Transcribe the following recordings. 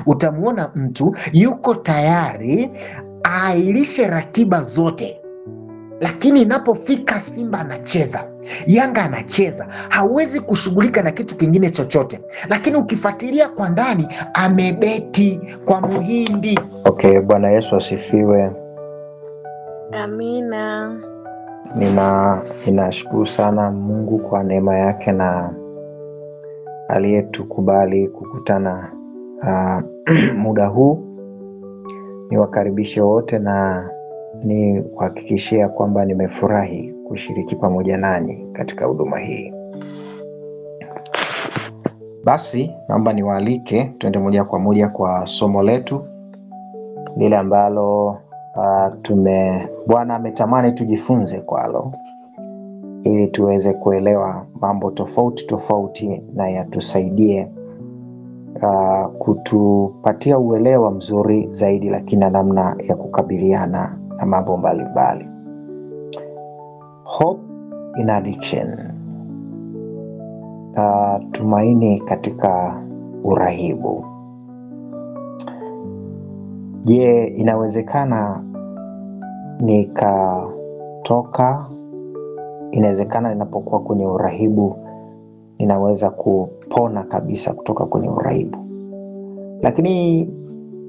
Utamuona mtu yuko tayari ailishe ratiba zote, lakini inapofika Simba anacheza, Yanga anacheza, hawezi kushughulika na kitu kingine chochote. Lakini ukifuatilia kwa ndani, amebeti kwa Muhindi. Okay, Bwana Yesu asifiwe. Amina. Ninashukuru sana Mungu kwa neema yake na aliyetukubali kukutana muda huu. Niwakaribishe wote na ni kuhakikishia kwamba nimefurahi kushiriki pamoja nanyi katika huduma hii. Basi naomba niwaalike tuende moja kwa moja kwa somo letu lile ambalo Bwana ametamani tujifunze kwalo, ili tuweze kuelewa mambo tofauti tofauti na yatusaidie kutupatia uelewa mzuri zaidi, lakini na namna ya kukabiliana na mambo mbalimbali. Hope in addiction. Tumaini katika urahibu. Je, inawezekana nikatoka? Inawezekana ninapokuwa kwenye urahibu ninaweza kupona kabisa kutoka kwenye urahibu? Lakini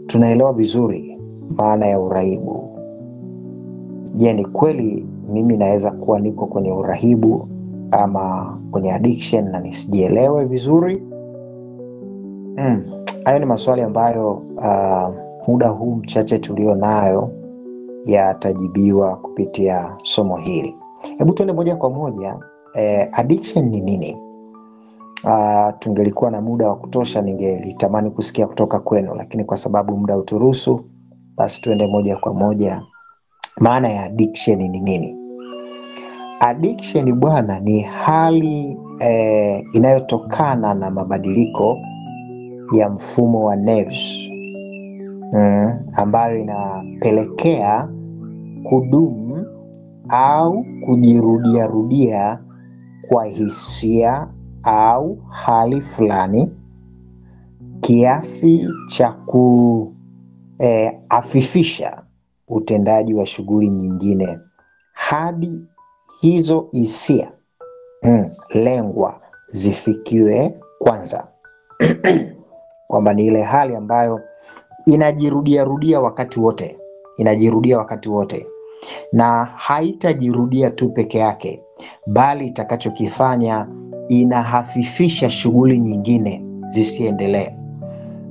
tunaelewa vizuri maana ya urahibu. Je, ni kweli mimi naweza kuwa niko kwenye urahibu ama kwenye addiction na nisijielewe vizuri? Hayo ni maswali ambayo muda huu mchache tulio nayo yatajibiwa kupitia somo hili. Hebu tuende moja kwa moja. Addiction ni nini? Tungelikuwa na muda wa kutosha ningelitamani kusikia kutoka kwenu, lakini kwa sababu muda uturuhusu, basi tuende moja kwa moja. Maana ya addiction ni nini? Addiction bwana, ni hali inayotokana na mabadiliko ya mfumo wa nerves ambayo inapelekea kudumu au kujirudia kwa hisia au hali fulani, kiasi cha kuafifisha utendaji wa shughuli nyingine hadi hizo hisia lengwa zifikiwe kwanza. Kwamba ni ile hali ambayo inajirudia wakati wote, na haitajirudia tu peke yake, bali itakachokifanya inahafifisha shughuli nyingine zisiendelee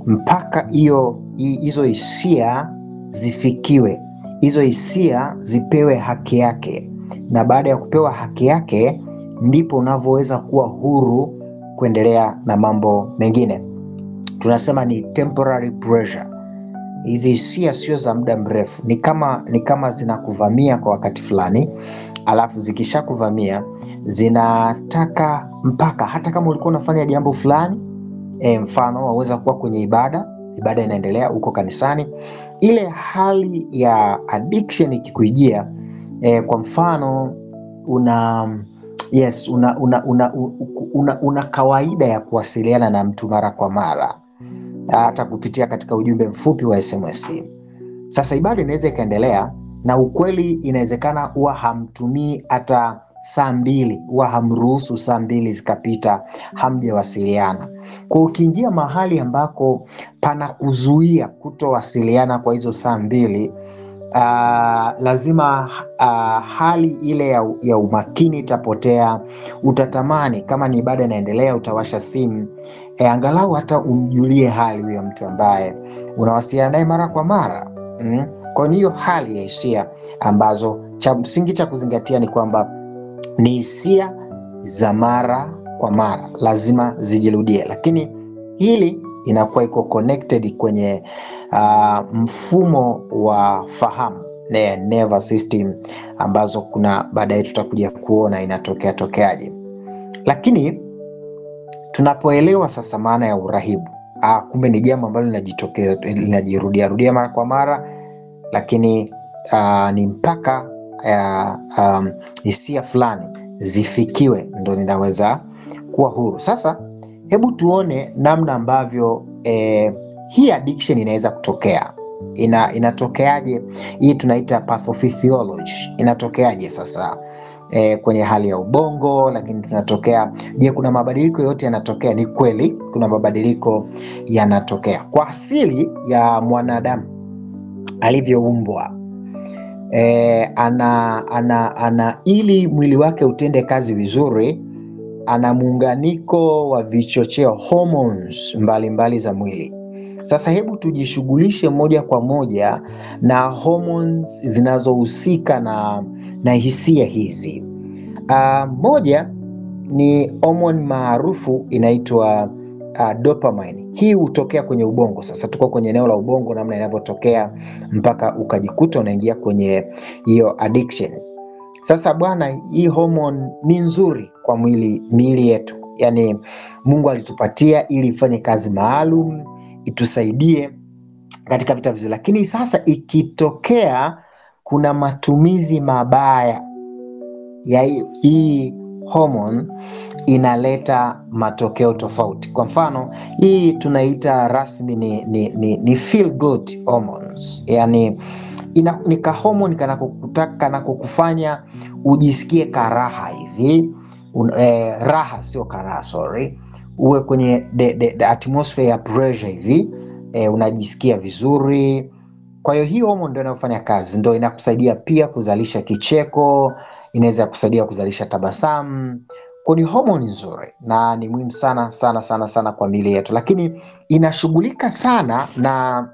mpaka hizo hisia zifikiwe, hizo hisia zipewe haki yake, na baada ya kupewa haki yake ndipo unavyoweza kuwa huru kuendelea na mambo mengine. Tunasema ni temporary pressure. Hizi hisia sio za muda mrefu, ni kama zinakuvamia kwa wakati fulani, alafu zikishakuvamia zinataka mpaka, hata kama ulikuwa unafanya jambo fulani, mfano waweza kuwa kwenye ibada inaendelea uko kanisani, ile hali ya addiction ikikuijia, kwa mfano una kawaida ya kuwasiliana na mtu mara kwa mara, hata kupitia katika ujumbe mfupi wa SMS. Sasa ibada inaweza ikaendelea, na ukweli inawezekana huwa hamtumii hata saa 2, huwa hamruhusu saa 2 zikapita hamjawasiliana. Kwa ukiingia mahali ambako pana kuzuia kutowasiliana kwa hizo saa 2, lazima hali ile ya umakini itapotea. Utatamani kama ni ibada inaendelea, utawasha simu angalau hata umjulie hali huyo mtu ambaye unawasiliana naye mara kwa mara. Kwa hiyo hali ya hisia ambazo cha msingi cha kuzingatia ni kwamba ni hisia za mara kwa mara, lazima zijirudie, lakini hili inakuwa iko connected kwenye mfumo wa fahamu, nervous system, ambazo kuna baadaye tutakuja kuona inatokeaje. Lakini tunapoelewa sasa maana ya urahibu, kumbe ni jambo ambalo linajirudia mara kwa mara, lakini ni mpaka hisia fulani zifikiwe ndo ninaweza kuwa huru. Sasa hebu tuone namna ambavyo hii addiction inaweza kutokea. Inatokeaje? Hii tunaita pathophysiology. Inatokeaje sasa? Kwenye hali ya ubongo, lakini tunatokea. Je, kuna mabadiliko yote yanatokea? Ni kweli kuna mabadiliko yanatokea. Kwa asili ya mwanadamu alivyoumbwa, ili mwili wake utende kazi vizuri, ana muunganiko wa vichocheo, hormones mbalimbali za mwili. Sasa hebu tujishughulishe moja kwa moja na hormones zinazohusika na hisia hizi. Moja ni hormone maarufu inaitwa dopamine. Hii hutokea kwenye ubongo. Sasa tuko kwenye eneo la ubongo, namna inavyotokea mpaka ukajikuta unaingia kwenye hiyo addiction. Sasa bwana, hii hormone ni nzuri kwa miili yetu. Yaani Mungu alitupatia ili ifanye kazi maalum, itusaidie katika vitu vizuri. Lakini sasa ikitokea kuna matumizi mabaya ya hii hormone, inaleta matokeo tofauti. Kwa mfano, hii tunaita rasmi ni feel good hormones. Yaani ni ka hormone kana kukufanya ujisikie karaha hivi. Raha sio karaha, sorry. Uwe kwenye the atmosphere ya pressure hivi, unajisikia vizuri. Kwa hiyo hii hormone ndio inayofanya kazi, ndio inakusaidia pia kuzalisha kicheko, inaweza kusaidia kuzalisha tabasamu. Kwa ni hormone nzuri na ni muhimu sana sana sana sana kwa miili yetu, lakini inashughulika sana na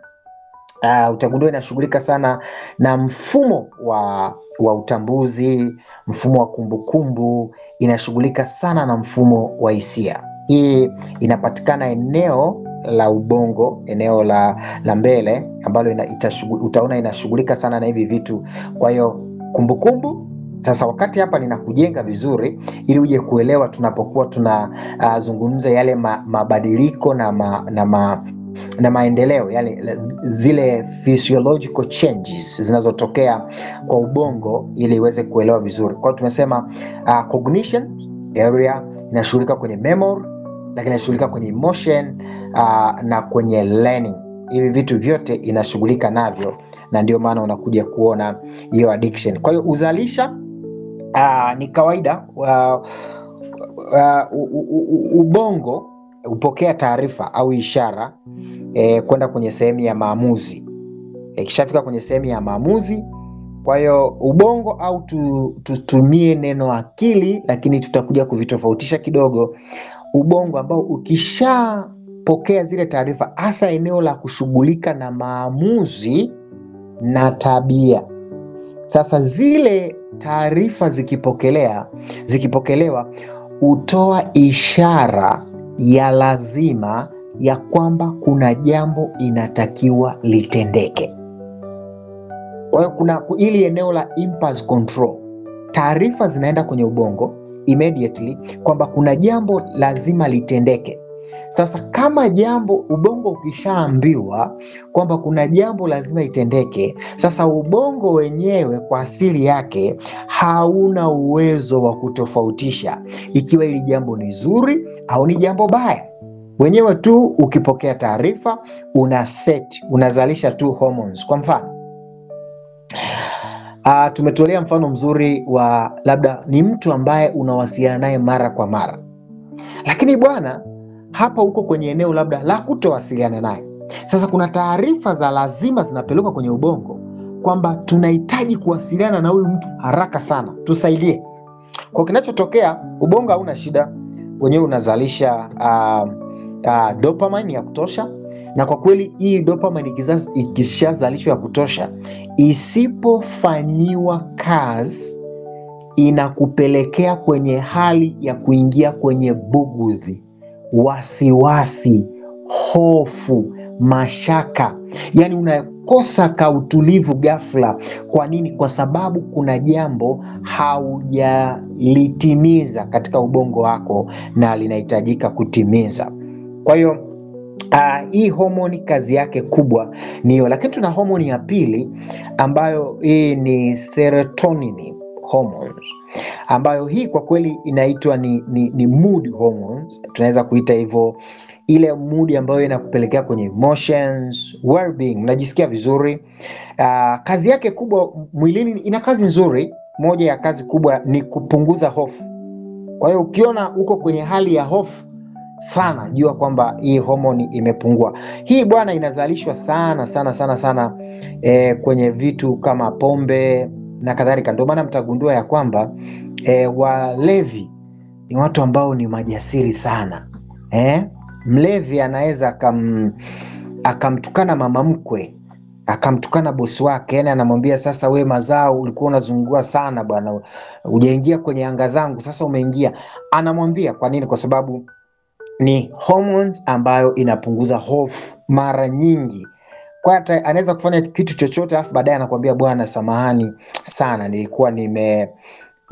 utagundua inashughulika sana na mfumo wa utambuzi, mfumo wa kumbukumbu, inashughulika sana na mfumo wa hisia. Hii inapatikana eneo la ubongo, eneo la mbele, ambalo utaona inashughulika sana na hivi vitu. Kwa hiyo kumbukumbu. Sasa wakati hapa ninakujenga vizuri ili uje kuelewa tunapokuwa tunazungumza yale mabadiliko na maendeleo, yani zile physiological changes zinazotokea kwa ubongo, ili iweze kuelewa vizuri. Kwa hiyo tumesema cognition area inashughulika kwenye memory, lakini inashughulika kwenye emotion na kwenye learning. Hivi vitu vyote inashughulika navyo, na ndio maana unakuja kuona hiyo addiction. Kwa hiyo uzalisha ni kawaida. Ubongo upokea taarifa au ishara kwenda kwenye sehemu ya maamuzi. Ikishafika kwenye sehemu ya maamuzi, kwa hiyo ubongo, au tutumie neno akili, lakini tutakuja kuvitofautisha kidogo. Ubongo ambao ukishapokea zile taarifa, hasa eneo la kushughulika na maamuzi na tabia. Sasa zile taarifa zikipokelewa hutoa ishara ya lazima ya kwamba kuna jambo inatakiwa litendeke. Kwa hiyo kuna ili eneo la impulse control, taarifa zinaenda kwenye ubongo immediately kwamba kuna jambo lazima litendeke. Sasa kama ubongo ukishaambiwa kwamba kuna jambo lazima itendeke, sasa ubongo wenyewe kwa asili yake hauna uwezo wa kutofautisha ikiwa ili jambo ni zuri au ni jambo baya. Wenyewe tu ukipokea taarifa unazalisha tu hormones. Kwa mfano, tumetolea mfano mzuri wa labda ni mtu ambaye unawasiliana naye mara kwa mara, lakini bwana hapa uko kwenye eneo labda la kutowasiliana naye. Sasa kuna taarifa za lazima zinapelekwa kwenye ubongo kwamba tunahitaji kuwasiliana na huyu mtu haraka sana, tusaidie. Kwa kinachotokea, ubongo hauna shida, wenyewe unazalisha dopamine ya kutosha. Na kwa kweli hii dopamine ikishazalishwa ya kutosha, isipofanyiwa kazi, inakupelekea kwenye hali ya kuingia kwenye bugudhi, wasiwasi, hofu, mashaka. Yani unakosa kautulivu ghafla. Kwa nini? Kwa sababu kuna jambo haujalitimiza katika ubongo wako na linahitajika kutimiza. Kwa hiyo hii homoni kazi yake kubwa ni hiyo. Lakini tuna homoni ya pili ambayo hii ni serotonin hormones, ambayo hii kwa kweli inaitwa ni mood hormones. Tunaweza kuita hivyo ile mood ambayo inakupelekea kwenye emotions, well-being, unajisikia vizuri. Kazi yake kubwa mwilini, ina kazi nzuri. Moja ya kazi kubwa ni kupunguza hofu. Kwa hiyo ukiona uko kwenye hali ya hofu sana, jua kwamba hii homoni imepungua. Hii bwana inazalishwa sana sana sana sana kwenye vitu kama pombe na kadhalika. Ndio maana mtagundua ya kwamba walevi ni watu ambao ni majasiri sana. Mlevi anaweza akamtukana mama mkwe, akamtukana bosi wake, yani anamwambia sasa, we mazao ulikuwa unazungua sana bwana, hujaingia kwenye anga zangu, sasa umeingia. Anamwambia kwa nini? Kwa sababu ni hormones ambayo inapunguza hofu mara nyingi. Kwa hata anaweza kufanya kitu chochote alafu baadaye anakuambia bwana, samahani sana, nilikuwa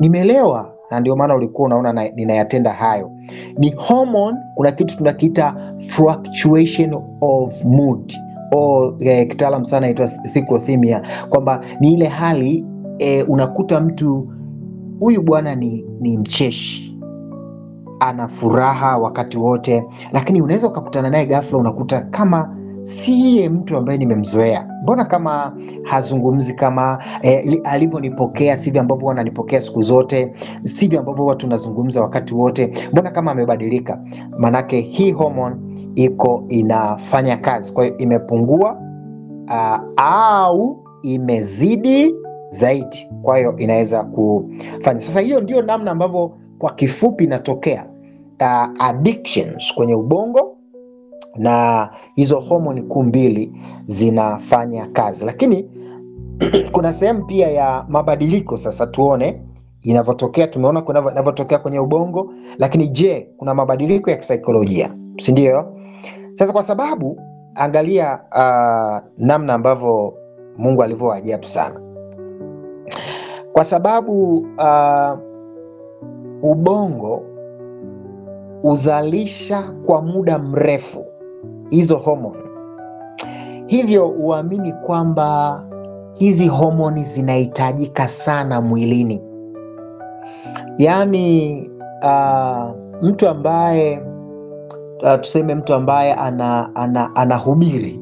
nimelewa na ndio maana ulikuwa unaona ninayatenda hayo. Ni hormone. Kuna kitu tunakiita fluctuation of mood, au kitaalam sana inaitwa cyclothymia, kwamba ni ile hali unakuta mtu huyu bwana ni mcheshi, ana furaha wakati wote, lakini unaweza ukakutana naye ghafla unakuta kama siye mtu ambaye nimemzoea. Mbona kama hazungumzi kama alivyonipokea, sivyo ambavyo wananipokea siku zote, sivyo ambavyo watu tunazungumza wakati wote, mbona kama amebadilika? Manake hii hormone iko inafanya kazi, kwa hiyo imepungua au imezidi zaidi, kwa hiyo inaweza kufanya. Sasa hiyo ndio namna ambavyo kwa kifupi inatokea addictions kwenye ubongo, na hizo homoni kuu mbili zinafanya kazi. Lakini kuna sehemu pia ya mabadiliko. Sasa tuone inavyotokea. Tumeona kuna inavyotokea kwenye ubongo, lakini je, kuna mabadiliko ya kisaikolojia, si ndio? Sasa kwa sababu angalia namna ambavyo Mungu alivyo ajabu sana, kwa sababu ubongo uzalisha kwa muda mrefu hizo homoni, hivyo uamini kwamba hizi homoni zinahitajika sana mwilini. Yaani mtu ambaye tuseme mtu ambaye anahubiri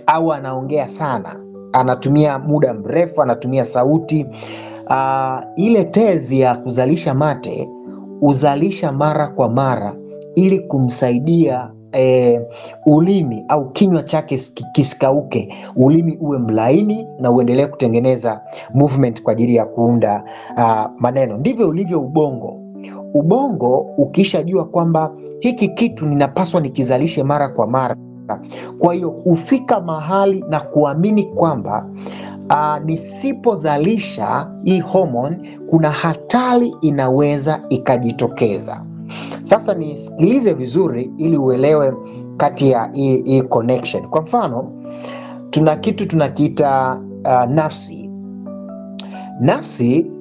au anaongea sana, anatumia muda mrefu, anatumia sauti, ile tezi ya kuzalisha mate uzalisha mara kwa mara ili kumsaidia ulimi au kinywa chake kisikauke, ulimi uwe mlaini na uendelee kutengeneza movement kwa ajili ya kuunda maneno. Ndivyo ulivyo ubongo. Ubongo ukishajua kwamba hiki kitu ninapaswa nikizalishe mara kwa mara, kwa hiyo hufika mahali na kuamini kwamba nisipozalisha hii hormone kuna hatari inaweza ikajitokeza. Sasa nisikilize vizuri ili uelewe kati ya hii connection. Kwa mfano, tuna kitu tunakiita nafsi. Nafsi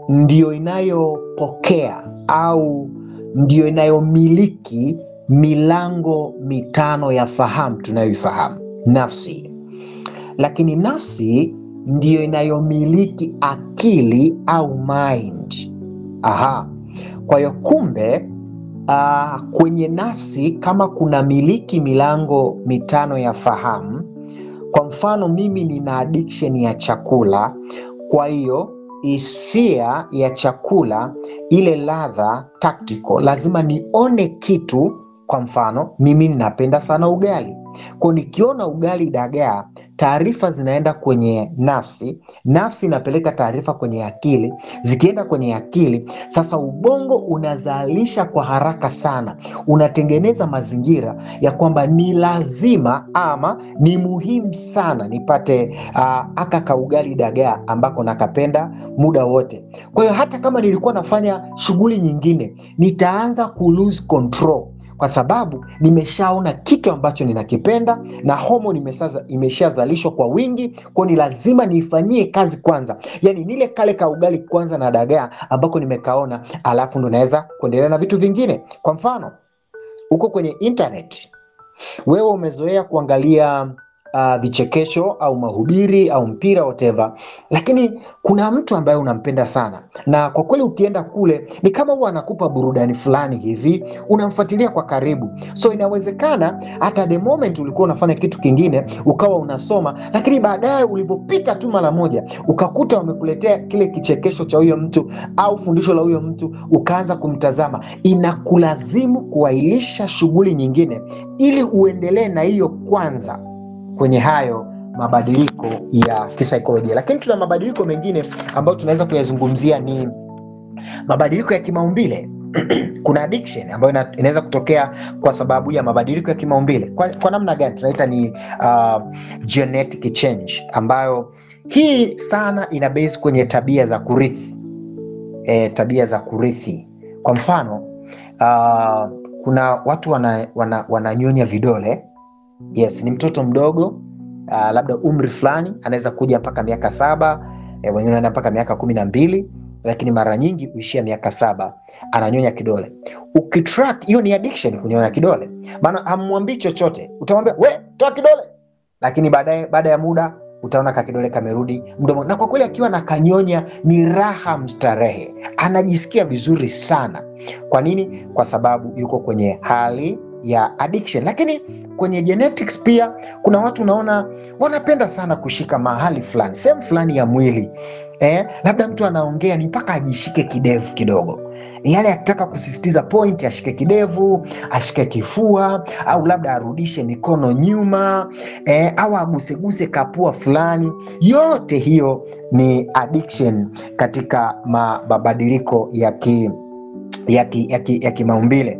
ndio inayopokea au ndio inayomiliki milango mitano ya fahamu tunayoifahamu, nafsi. Lakini nafsi ndio inayomiliki akili au mind. Kwa hiyo kumbe kwenye nafsi kama kuna miliki milango mitano ya fahamu. Kwa mfano, mimi nina addiction ya chakula, kwa hiyo hisia ya chakula, ile ladha tactical, lazima nione kitu. Kwa mfano, mimi ninapenda sana ugali, kwa nikiona ugali dagaa, taarifa zinaenda kwenye nafsi, nafsi inapeleka taarifa kwenye akili, zikienda kwenye akili, sasa ubongo unazalisha kwa haraka sana, unatengeneza mazingira ya kwamba ni lazima ama ni muhimu sana nipate aka ugali dagaa ambako nakapenda muda wote. Kwa hiyo hata kama nilikuwa nafanya shughuli nyingine, nitaanza ku lose control kwa sababu nimeshaona kitu ambacho ninakipenda na homoni imeshazalishwa kwa wingi, kwa ni lazima niifanyie kazi kwanza. Yani nile kale ka ugali kwanza na dagaa ambako nimekaona, alafu ndo naweza kuendelea na vitu vingine. Kwa mfano, uko kwenye internet, wewe umezoea kuangalia vichekesho au mahubiri au mpira whatever, lakini kuna mtu ambaye unampenda sana, na kwa kweli ukienda kule ni kama huwa anakupa burudani fulani hivi, unamfuatilia kwa karibu. So inawezekana hata the moment ulikuwa unafanya kitu kingine ukawa unasoma, lakini baadaye ulipopita tu mara moja ukakuta wamekuletea kile kichekesho cha huyo mtu au fundisho la huyo mtu, ukaanza kumtazama. Inakulazimu kuahirisha shughuli nyingine ili uendelee na hiyo kwanza kwenye hayo mabadiliko ya kisaikolojia. Lakini tuna mabadiliko mengine ambayo tunaweza kuyazungumzia, ni mabadiliko ya kimaumbile. Kuna addiction ambayo inaweza kutokea kwa sababu ya mabadiliko ya kimaumbile. Kwa namna gani? Tunaita ni genetic change, ambayo hii sana ina base kwenye tabia za kurithi. Tabia za kurithi. Kwa mfano, kuna watu wananyonya vidole. Yes, ni mtoto mdogo, labda umri fulani, anaweza kuja mpaka miaka 7, wengine wanaenda mpaka miaka 12, lakini mara nyingi huishia miaka 7 ananyonya kidole. Ukitrack, hiyo ni addiction, kunyonya kidole. Maana hamwambii chochote, utamwambia we toa kidole, lakini baada ya muda utaona kakidole kamerudi mdomo, na kwa kweli akiwa na kanyonya ni raha mstarehe, anajisikia vizuri sana. Kwa nini? Kwa sababu yuko kwenye hali ya addiction. Lakini kwenye genetics pia kuna watu unaona wanapenda sana kushika mahali fulani, sehemu fulani ya mwili. Labda mtu anaongea ni mpaka ajishike kidevu kidogo, yale akitaka kusisitiza point, ashike kidevu, ashike kifua, au labda arudishe mikono nyuma, au aguseguse kapua fulani. Yote hiyo ni addiction katika mabadiliko ya kimaumbile.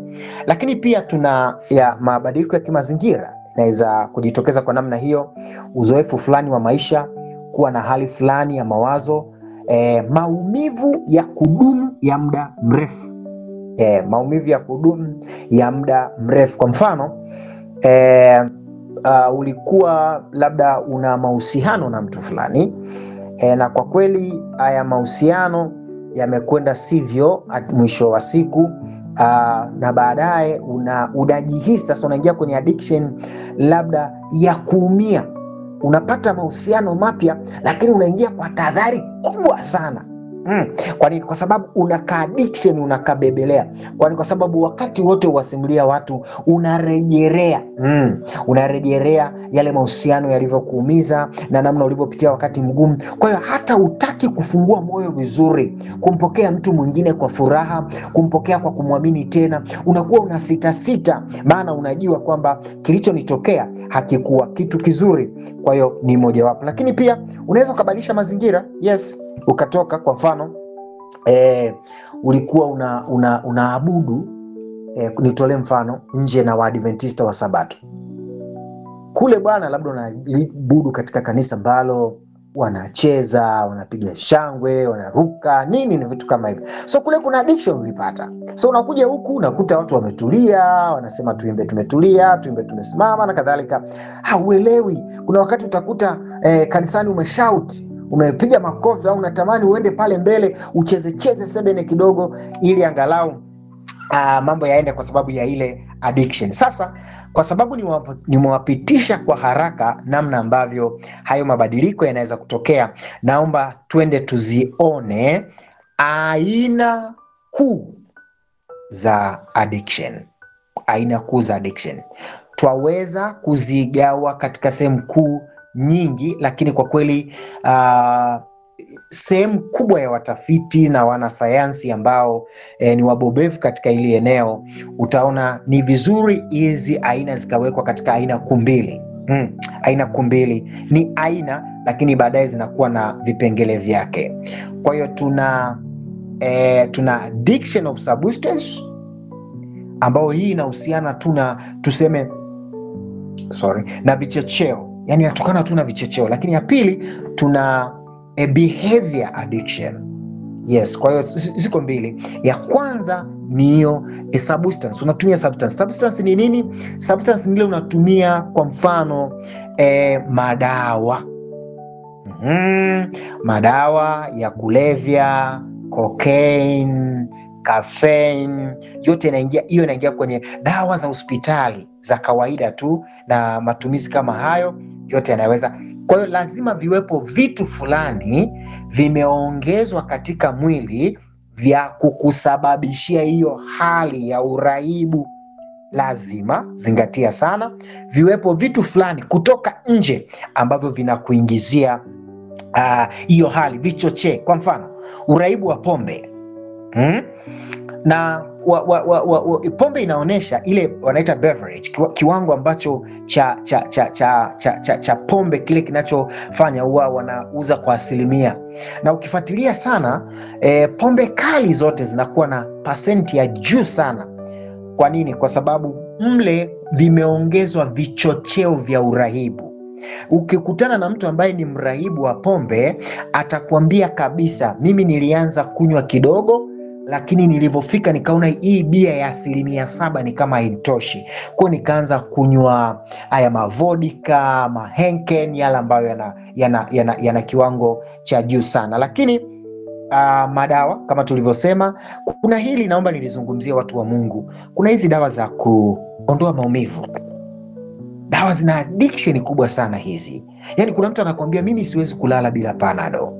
Lakini pia tuna ya mabadiliko ya kimazingira, inaweza kujitokeza kwa namna hiyo: uzoefu fulani wa maisha, kuwa na hali fulani ya mawazo, maumivu ya kudumu ya muda mrefu. Maumivu ya kudumu ya muda mrefu. Kwa mfano, ulikuwa labda una mahusiano na mtu fulani, na kwa kweli haya mahusiano yamekwenda sivyo mwisho wa siku, na baadaye unajihisi sasa unaingia kwenye addiction labda ya kuumia. Unapata mahusiano mapya, lakini unaingia kwa tahadhari kubwa sana. Kwa nini? Kwa sababu unaka addiction, unakabebelea. Kwa sababu wakati wote uwasimulia watu unarejelea yale mahusiano yalivyokuumiza na namna ulivyopitia wakati mgumu. Kwa hiyo hata hutaki kufungua moyo vizuri, kumpokea mtu mwingine kwa furaha, kumpokea kwa kumwamini tena. Unakuwa una sita, maana unajua kwamba kilichonitokea hakikuwa kitu kizuri. Kwa hiyo ni mojawapo. Lakini pia unaweza ukabadilisha mazingira. Yes, ukatoka kwa mfano, ulikuwa unaabudu, nitolee mfano, nje na Waadventista wa Sabato. Kule bwana, labda unaabudu katika kanisa ambalo wanacheza, wanapiga shangwe, wanaruka nini na vitu kama hivyo. So kule kuna addiction ulipata. So unakuja huku unakuta watu wametulia, wanasema tuimbe tumetulia, tuimbe tumesimama na kadhalika. Hauelewi. Kuna wakati utakuta kanisani umeshout, umepiga makofi, au unatamani uende pale mbele ucheze sebene kidogo ili angalau mambo yaende, kwa sababu ya ile addiction. Sasa kwa sababu nimewapitisha kwa haraka namna ambavyo hayo mabadiliko yanaweza kutokea, naomba twende tuzione aina kuu za addiction. Aina kuu za addiction twaweza kuzigawa katika sehemu kuu nyingi, lakini kwa kweli sehemu kubwa ya watafiti na wanasayansi ambao ni wabobevu katika hili eneo, utaona ni vizuri hizi aina zikawekwa katika aina kuu mbili. Aina kuu mbili ni aina, lakini baadaye zinakuwa na vipengele vyake. Kwa hiyo tuna addiction of substance, ambao hii inahusiana na vichecheo, yani inatokana tu na vichecheo. Lakini ya pili tuna a behavior addiction. Yes, kwa hiyo ziko mbili. Ya kwanza ni hiyo substance, unatumia substance. Substance ni nini? Substance ni ile unatumia, kwa mfano madawa. Madawa ya kulevya, cocaine, caffeine, yote inaingia kwenye dawa za hospitali za kawaida tu, na matumizi kama hayo yote yanaweza. Kwa hiyo lazima viwepo vitu fulani vimeongezwa katika mwili vya kukusababishia hiyo hali ya uraibu. Lazima zingatia sana, viwepo vitu fulani kutoka nje ambavyo vinakuingizia hiyo hali, vichochee. Kwa mfano uraibu wa pombe na pombe inaonyesha ile wanaita beverage, kiwango ambacho cha pombe kile kinachofanya huwa wanauza kwa asilimia, na ukifuatilia sana pombe kali zote zinakuwa na pasenti ya juu sana. Kwa nini? Kwa sababu mle vimeongezwa vichocheo vya uraibu. Ukikutana na mtu ambaye ni mraibu wa pombe, atakwambia kabisa, mimi nilianza kunywa kidogo, lakini nilivyofika nikaona hii bia ya 7% ni kama haitoshi, kwa nikaanza kunywa haya mavodika, mahenken, yale ambayo yana kiwango cha juu sana. Lakini madawa kama tulivyosema, kuna hili naomba nilizungumzia, watu wa Mungu, kuna hizi dawa za kuondoa maumivu. Dawa zina addiction kubwa sana hizi. Yaani kuna mtu anakuambia mimi siwezi kulala bila Panadol.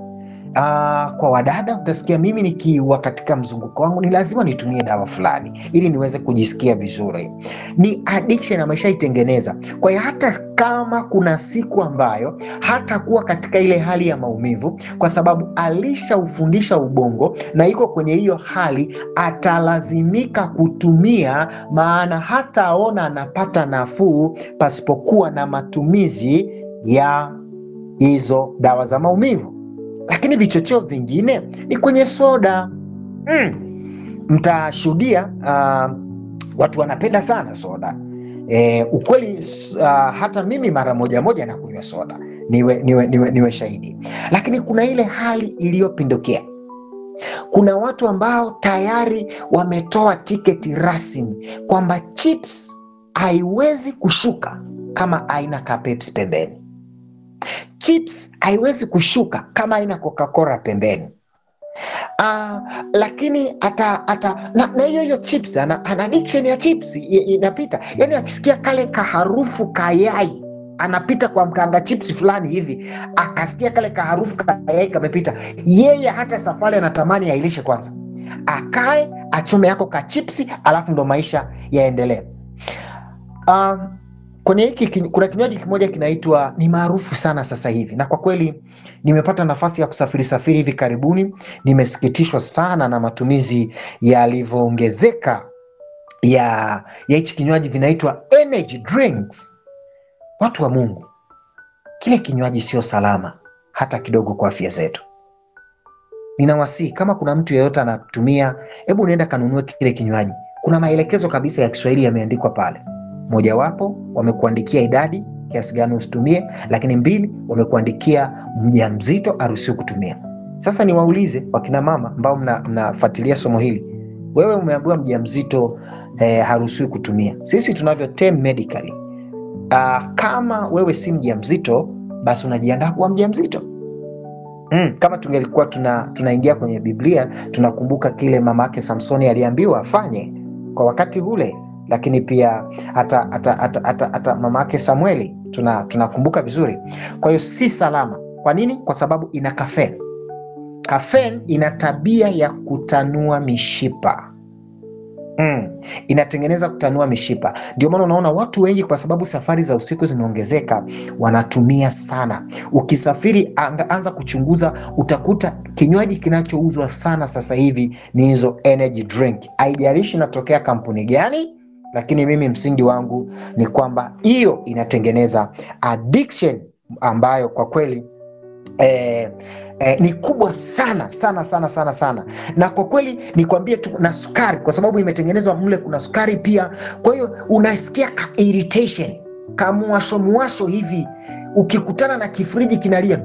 Kwa wadada utasikia mimi nikiwa katika mzunguko wangu ni lazima nitumie dawa fulani ili niweze kujisikia vizuri. Ni addiction ameshaitengeneza. Kwa hiyo hata kama kuna siku ambayo hatakuwa katika ile hali ya maumivu, kwa sababu alishaufundisha ubongo na iko kwenye hiyo hali, atalazimika kutumia, maana hataona anapata nafuu pasipokuwa na matumizi ya hizo dawa za maumivu. Lakini vichocheo vingine ni kwenye soda. Mtashuhudia watu wanapenda sana soda. Ukweli hata mimi mara moja nakunywa soda, niwe shahidi. Lakini kuna ile hali iliyopindukia. Kuna watu ambao tayari wametoa tiketi rasmi kwamba chips haiwezi kushuka kama aina ka Pepsi pembeni. Chips haiwezi kushuka kama haina Coca-Cola pembeni. Lakini na hiyo chips, ana addiction ya chips inapita. Yaani akisikia kale kaharufu kayai, anapita kwa mkanga chips fulani hivi, akasikia kale kaharufu kayai kamepita, yeye hata safari anatamani ailishe kwanza, akae achome yako ka chips, alafu ndo maisha yaendelee. Kwenye hiki kuna kinywaji kimoja kinaitwa, ni maarufu sana sasa hivi, na kwa kweli nimepata nafasi ya kusafiri hivi karibuni. Nimesikitishwa sana na matumizi yalivyoongezeka ya hichi kinywaji, vinaitwa energy drinks. Watu wa Mungu, kile kinywaji sio salama hata kidogo kwa afya zetu. Ninawasihi kama kuna mtu yeyote anatumia, hebu nenda kanunue kile kinywaji. Kuna maelekezo kabisa ya Kiswahili yameandikwa pale. Mojawapo, wamekuandikia idadi kiasi gani usitumie, lakini 2, wamekuandikia mjamzito aruhusiwi kutumia. Sasa niwaulize wakina mama ambao mnafuatilia somo hili, wewe umeambiwa mjamzito haruhusiwi kutumia. Sisi tunavyo term medically, kama wewe si mjamzito, basi unajiandaa kuwa mjamzito. Kama tungelikuwa tunaingia kwenye Biblia, tunakumbuka kile mama yake Samsoni aliambiwa afanye kwa wakati ule. Lakini pia hata mama yake Samueli tunakumbuka vizuri. Kwa hiyo si salama. Kwa nini? Kwa sababu ina caffeine. Caffeine ina tabia ya kutanua mishipa. Inatengeneza kutanua mishipa. Ndio maana unaona watu wengi, kwa sababu safari za usiku zimeongezeka, wanatumia sana. Ukisafiri anza kuchunguza, utakuta kinywaji kinachouzwa sana sasa hivi ni hizo energy drink. Haijalishi inatokea kampuni gani, lakini mimi msingi wangu ni kwamba hiyo inatengeneza addiction ambayo kwa kweli ni kubwa sana. Na kwa kweli nikwambie tu, na sukari, kwa sababu imetengenezwa mle kuna sukari pia. Kwa hiyo unasikia irritation, kamuasho hivi, ukikutana na kifriji kinalia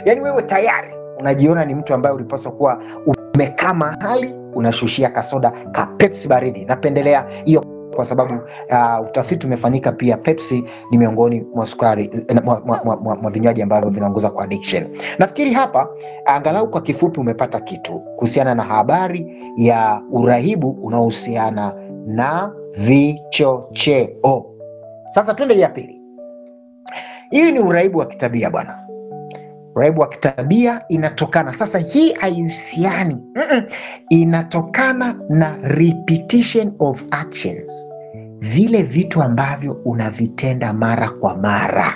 yaani wewe tayari unajiona ni mtu ambaye ulipaswa kuwa umekaa mahali unashushia kasoda ka Pepsi baridi. Napendelea hiyo kwa sababu utafiti umefanyika pia, Pepsi ni miongoni mwa sukari mwa vinywaji ambavyo vinaongoza kwa addiction. Nafikiri hapa angalau kwa kifupi umepata kitu kuhusiana na habari ya urahibu unaohusiana na vichocheo. Sasa twende ya pili. Hii ni uraibu wa kitabia bwana. Uraibu wa kitabia inatokana sasa, hii haihusiani, inatokana na repetition of actions, vile vitu ambavyo unavitenda mara kwa mara,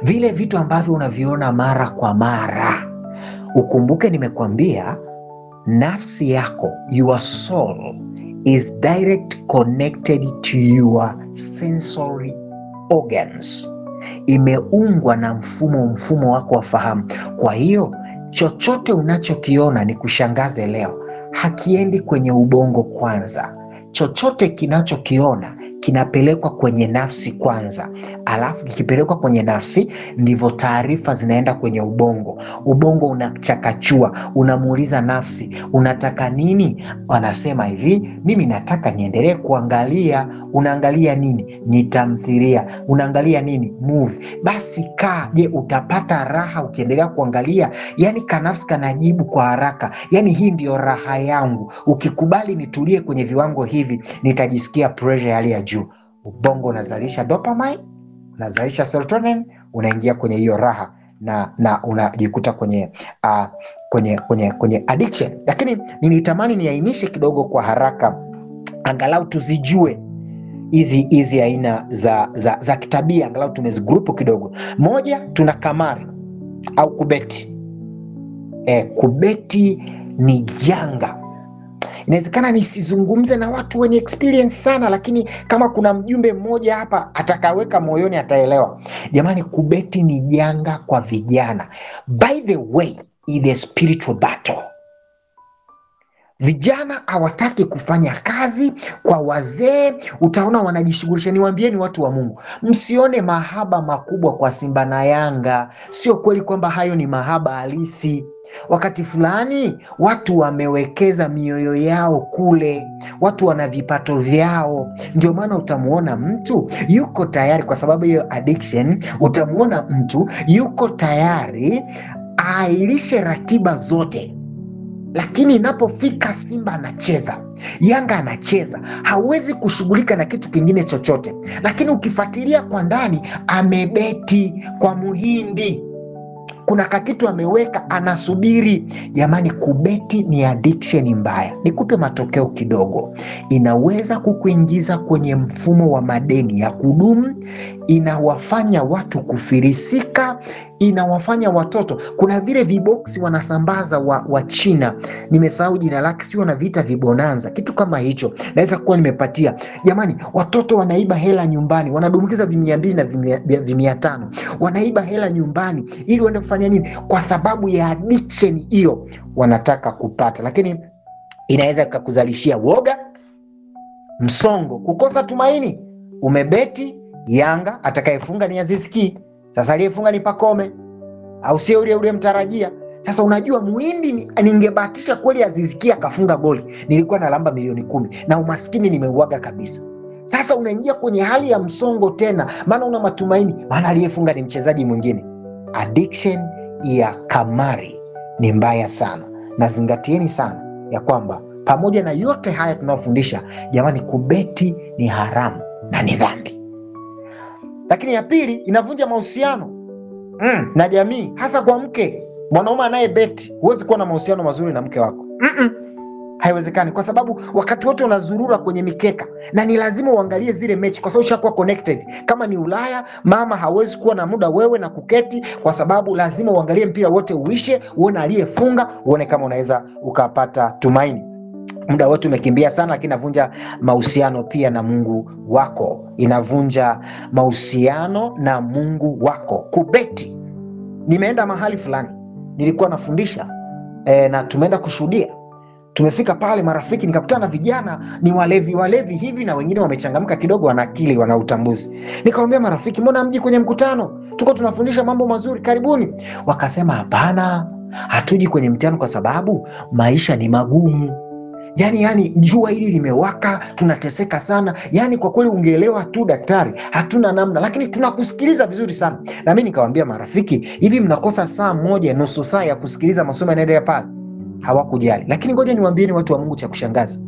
vile vitu ambavyo unaviona mara kwa mara. Ukumbuke nimekuambia nafsi yako, your soul is direct connected to your sensory organs. Imeungwa na mfumo wako wa fahamu. Kwa hiyo chochote unachokiona ni kushangaze leo, hakiendi kwenye ubongo kwanza. Chochote kinachokiona kinapelekwa kwenye nafsi kwanza, alafu kikipelekwa kwenye nafsi ndivyo taarifa zinaenda kwenye ubongo. Ubongo unachakachua, unamuuliza nafsi, unataka nini? Wanasema hivi, mimi nataka niendelee kuangalia. Unaangalia nini? Ni tamthilia. Unaangalia nini? Movie. Basi kaa. Je, utapata raha ukiendelea kuangalia? Yani kanafsi kanajibu kwa haraka, yani hii ndio raha yangu. Ukikubali nitulie kwenye viwango hivi, nitajisikia pressure ya hali ya juu. Ubongo unazalisha dopamine, unazalisha serotonin, unaingia kwenye hiyo raha na unajikuta kwenye addiction. Lakini nilitamani niainishe kidogo kwa haraka, angalau tuzijue hizi aina za kitabia, angalau tumezigrupu kidogo. Moja, tuna kamari au kubeti. Kubeti ni janga. Inawezekana nisizungumze na watu wenye experience sana, lakini kama kuna mjumbe mmoja hapa atakaweka moyoni ataelewa. Jamani, kubeti ni janga kwa vijana. By the way, is a spiritual battle. Vijana hawataki kufanya kazi. Kwa wazee utaona wanajishughulisha. Niwaambieni watu wa Mungu, msione mahaba makubwa kwa Simba na Yanga. Sio kweli kwamba hayo ni mahaba halisi. Wakati fulani watu wamewekeza mioyo yao kule, watu wana vipato vyao. Ndio maana utamuona mtu yuko tayari, kwa sababu hiyo addiction, utamuona mtu yuko tayari ailishe ratiba zote, lakini inapofika Simba anacheza, Yanga anacheza, hawezi kushughulika na kitu kingine chochote. Lakini ukifuatilia kwa ndani, amebeti kwa Muhindi, kuna kakitu ameweka, anasubiri. Jamani, kubeti ni addiction mbaya. Nikupe matokeo kidogo. Inaweza kukuingiza kwenye mfumo wa madeni ya kudumu, inawafanya watu kufirisika, inawafanya watoto. Kuna vile viboksi wanasambaza wa China, nimesahau jina lake, sio wanaviita vibonanza, kitu kama hicho, naweza kuwa nimepatia. Jamani, watoto wanaiba hela nyumbani, wanadumukiza $200 na $500, wanaiba hela nyumbani ili waende kufanya nini? Kwa sababu ya addiction hiyo wanataka kupata. Lakini inaweza kukuzalishia woga, msongo, kukosa tumaini. Umebeti Yanga, atakayefunga ni Aziz Ki, sasa aliyefunga ni Pacome, au sio ule mtarajia. Sasa unajua Muhindi, ningebahatisha kweli Aziz Ki akafunga goli, nilikuwa na lamba milioni 10 na umaskini nimeuaga kabisa. Sasa unaingia kwenye hali ya msongo tena, maana una matumaini, maana aliyefunga ni mchezaji mwingine. Addiction ya kamari ni mbaya sana, na zingatieni sana ya kwamba pamoja na yote haya tunayofundisha, jamani, kubeti ni haramu na ni dhambi. Lakini ya pili, inavunja mahusiano na jamii, hasa kwa mke. Mwanaume anayebeti, huwezi kuwa na mahusiano mazuri na mke wako. Haiwezekani, kwa sababu wakati wote unazurura kwenye mikeka, na ni lazima uangalie zile mechi, kwa sababu ushakuwa connected. Kama ni Ulaya, mama hawezi kuwa na muda wewe na kuketi, kwa sababu lazima uangalie mpira wote uishe, uone aliyefunga, uone kama unaweza ukapata tumaini. Muda wote umekimbia sana, lakini inavunja mahusiano pia na Mungu wako. Inavunja mahusiano na Mungu wako. Kubeti. Nimeenda mahali fulani, nilikuwa nafundisha na tumeenda kushuhudia. Tumefika pale, marafiki, nikakutana na vijana ni walevi hivi, na wengine wamechangamka kidogo, wana akili, wana utambuzi. Nikamwambia marafiki, mbona mji kwenye mkutano? Tuko tunafundisha mambo mazuri, karibuni. Wakasema hapana, hatuji kwenye mkutano kwa sababu maisha ni magumu. Yani jua hili limewaka, tunateseka sana. Yani kwa kweli ungeelewa tu daktari, hatuna namna, lakini tunakusikiliza vizuri sana. Na mimi nikamwambia marafiki, hivi mnakosa saa moja, nusu saa ya kusikiliza masomo yanaendelea pale? Hawakujali. Lakini ngoja niwaambieni watu wa Mungu, cha kushangaza,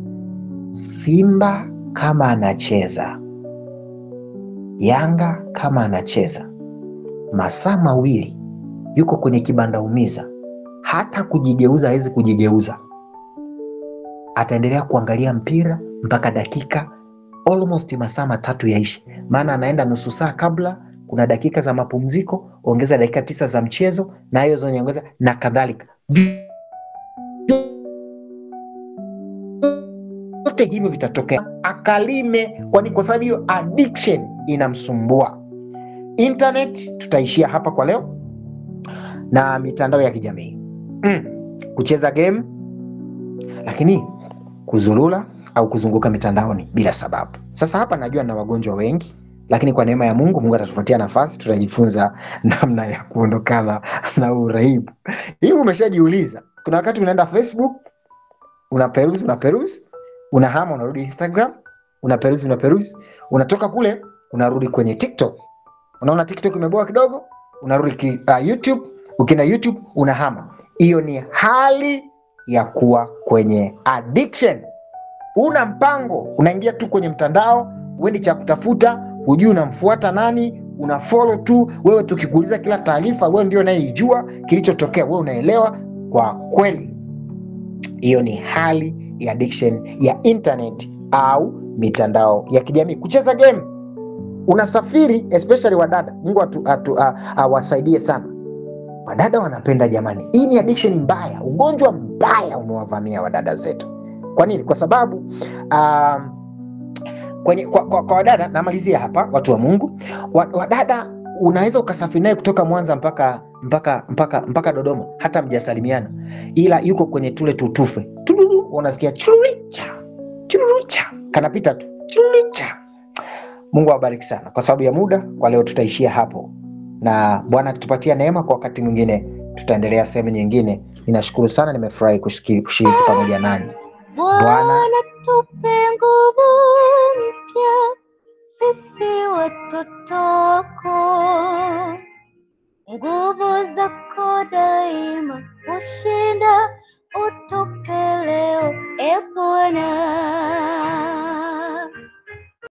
Simba kama anacheza, Yanga kama anacheza masaa mawili yuko kwenye kibanda umiza, hata kujigeuza hawezi kujigeuza, ataendelea kuangalia mpira mpaka dakika almost masaa 3 yaishi. Maana anaenda nusu saa kabla, kuna dakika za mapumziko, ongeza dakika 9 za mchezo, na hiyo zote ongeza na kadhalika. Vyote hivyo vitatokea akalime, kwa sababu hiyo addiction inamsumbua. Internet tutaishia hapa kwa leo, na mitandao ya kijamii, kucheza game, lakini kuzulula au kuzunguka mitandaoni bila sababu. Sasa hapa najua na wagonjwa wengi, lakini kwa neema ya Mungu atatupatia nafasi, tutajifunza namna ya kuondokana na uraibu. Hivi umeshajiuliza, kuna wakati unaenda Facebook, unaperuzi, unahama unarudi Instagram, unaperuzi, unatoka kule unarudi kwenye TikTok. Unaona TikTok imeboa kidogo, unarudi YouTube, ukienda YouTube unahama. Hiyo ni hali ya kuwa kwenye addiction. Una mpango, unaingia tu kwenye mtandao, uendi cha kutafuta, hujui unamfuata nani, unafollow tu. Wewe tukikuuliza kila taarifa, wewe ndio unayejua kilichotokea, wewe unaelewa. Kwa kweli hiyo ni hali ya addiction ya internet au mitandao ya kijamii. Kucheza game, unasafiri, especially wadada, Mungu awasaidie sana. Wadada wanapenda jamani. Hii ni addiction mbaya, ugonjwa mbaya umewavamia wadada zetu. Kwa nini? Kwa sababu kwa wadada, namalizia hapa, watu wa Mungu, wadada unaweza ukasafiri naye kutoka Mwanza mpaka Dodoma, hata mjasalimiana, ila yuko kwenye tule tutufe, unasikia churucha, kanapita tu churucha. Mungu awabariki sana. Kwa sababu ya muda, kwa leo tutaishia hapo, na Bwana akitupatia neema, kwa wakati mwingine tutaendelea sehemu nyingine. Ninashukuru sana, nimefurahi kushiriki pamoja nanyi. Bwana tupe nguvu mpya, sisi watoto wako, nguvu zako daima ushinda, utupe leo e Bwana.